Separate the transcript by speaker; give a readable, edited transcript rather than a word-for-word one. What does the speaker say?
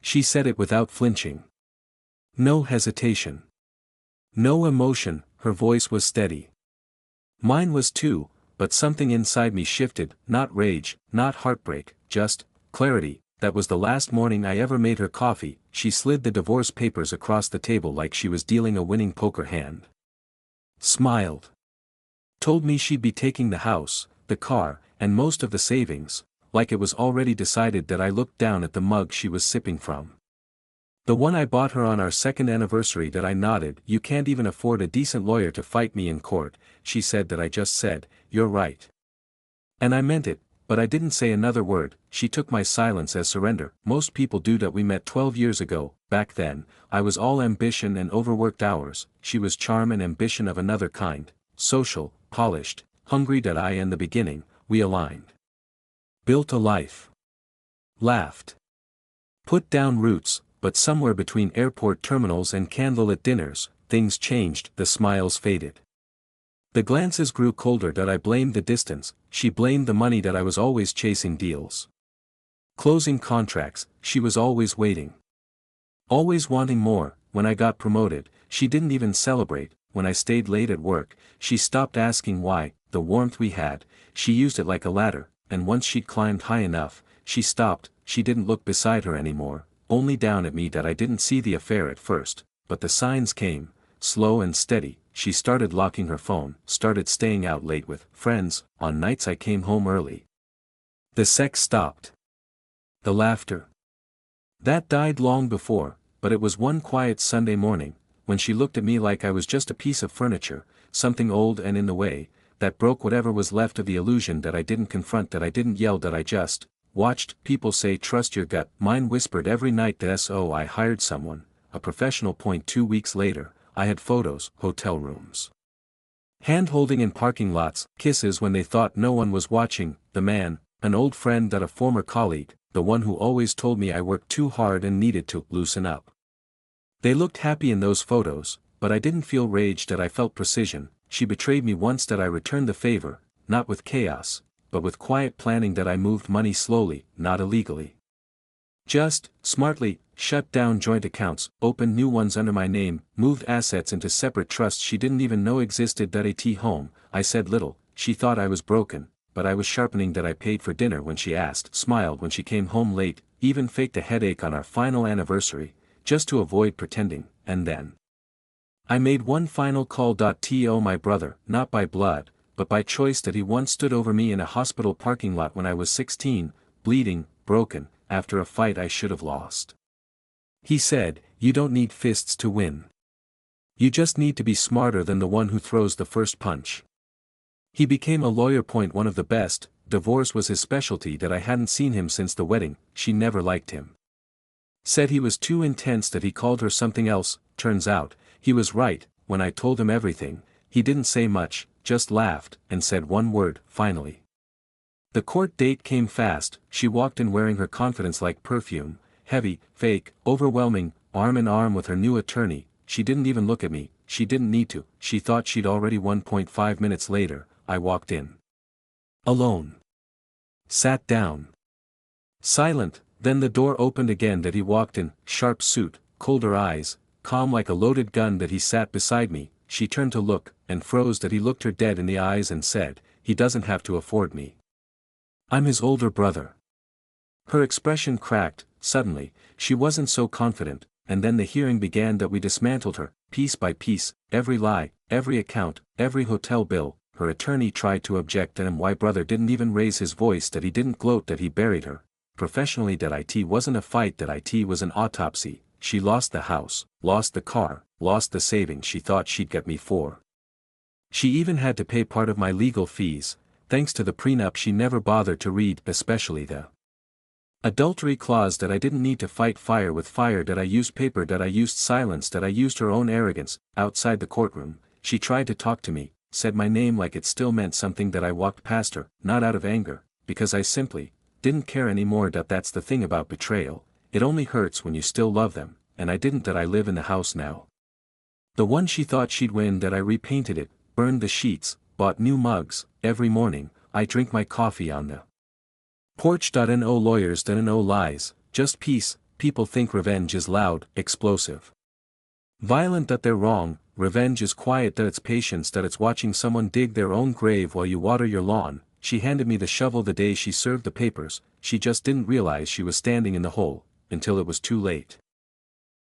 Speaker 1: She said it without flinching. No hesitation. No emotion, her voice was steady. Mine was too, but something inside me shifted, not rage, not heartbreak, just clarity. That was the last morning I ever made her coffee. She slid the divorce papers across the table like she was dealing a winning poker hand. Smiled. Told me she'd be taking the house, the car, and most of the savings, like it was already decided. That I looked down at the mug she was sipping from. The one I bought her on our second anniversary. That I nodded. You can't even afford a decent lawyer to fight me in court. She said that I just said, you're right. And I meant it, but I didn't say another word. She took my silence as surrender. Most people do that. We met 12 years ago. Back then, I was all ambition and overworked hours. She was charm and ambition of another kind, social, polished, hungry. That I in the beginning, we aligned. Built a life. Laughed. Put down roots, but somewhere between airport terminals and candlelit dinners, things changed. The smiles faded. The glances grew colder. That I blamed the distance, she blamed the money. That I was always chasing deals. Closing contracts, she was always waiting. Always wanting more. When I got promoted, she didn't even celebrate. When I stayed late at work, she stopped asking why. The warmth we had, she used it like a ladder, and once she'd climbed high enough, she stopped. She didn't look beside her anymore, only down at me. That I didn't see the affair at first, but the signs came, slow and steady. She started locking her phone, started staying out late with friends, on nights I came home early. The sex stopped. The laughter. That died long before, but it was one quiet Sunday morning, when she looked at me like I was just a piece of furniture, something old and in the way, that broke whatever was left of the illusion. That I didn't confront, that I didn't yell, that I just watched. People say trust your gut. Mine whispered every night that so I hired someone, a professional. 2 weeks later, I had photos, hotel rooms, hand-holding in parking lots, kisses when they thought no one was watching. The man, an old friend, that a former colleague, the one who always told me I worked too hard and needed to loosen up. They looked happy in those photos, but I didn't feel rage. That I felt precision. She betrayed me once. That I returned the favor, not with chaos, but with quiet planning. That I moved money slowly, not illegally. Just, smartly, shut down joint accounts, opened new ones under my name, moved assets into separate trusts she didn't even know existed. That at home, I said little. She thought I was broken, but I was sharpening. That I paid for dinner when she asked, smiled when she came home late, even faked a headache on our final anniversary, just to avoid pretending. And then I made one final call. To my brother, not by blood, but by choice. That he once stood over me in a hospital parking lot when I was 16, bleeding, broken, after a fight I should have lost. He said, you don't need fists to win. You just need to be smarter than the one who throws the first punch. He became a lawyer. One of the best. Divorce was his specialty. That I hadn't seen him since the wedding. She never liked him. Said he was too intense. That he called her something else. Turns out, he was right. When I told him everything, he didn't say much, just laughed, and said one word, finally. The court date came fast. She walked in wearing her confidence like perfume, heavy, fake, overwhelming, arm in arm with her new attorney. She didn't even look at me. She didn't need to. She thought she'd already won. 5 minutes later, I walked in. Alone. Sat down. Silent. Then the door opened again. That he walked in, sharp suit, colder eyes, calm like a loaded gun. That he sat beside me. She turned to look, and froze. That he looked her dead in the eyes and said, he doesn't have to afford me. I'm his older brother. Her expression cracked. Suddenly, she wasn't so confident, and then the hearing began. That we dismantled her, piece by piece, every lie, every account, every hotel bill. Her attorney tried to object, and my brother didn't even raise his voice. That he didn't gloat. That he buried her. Professionally. That it wasn't a fight. That it was an autopsy. She lost the house, lost the car, lost the savings she thought she'd get me for. She even had to pay part of my legal fees, thanks to the prenup she never bothered to read, especially the adultery clause. That I didn't need to fight fire with fire. That I used paper. That I used silence. That I used her own arrogance. Outside the courtroom, she tried to talk to me, said my name like it still meant something. That I walked past her, not out of anger, because I simply didn't care anymore. That's the thing about betrayal. It only hurts when you still love them, and I didn't. That I live in the house now. The one she thought she'd win. That I repainted it, burned the sheets, bought new mugs. Every morning, I drink my coffee on the porch. No lawyers, no lies, just peace, people think revenge is loud, explosive. Violent that they're wrong. Revenge is quiet that it's patience that it's watching someone dig their own grave while you water your lawn. She handed me the shovel the day she served the papers, she just didn't realize she was standing in the hole, until it was too late.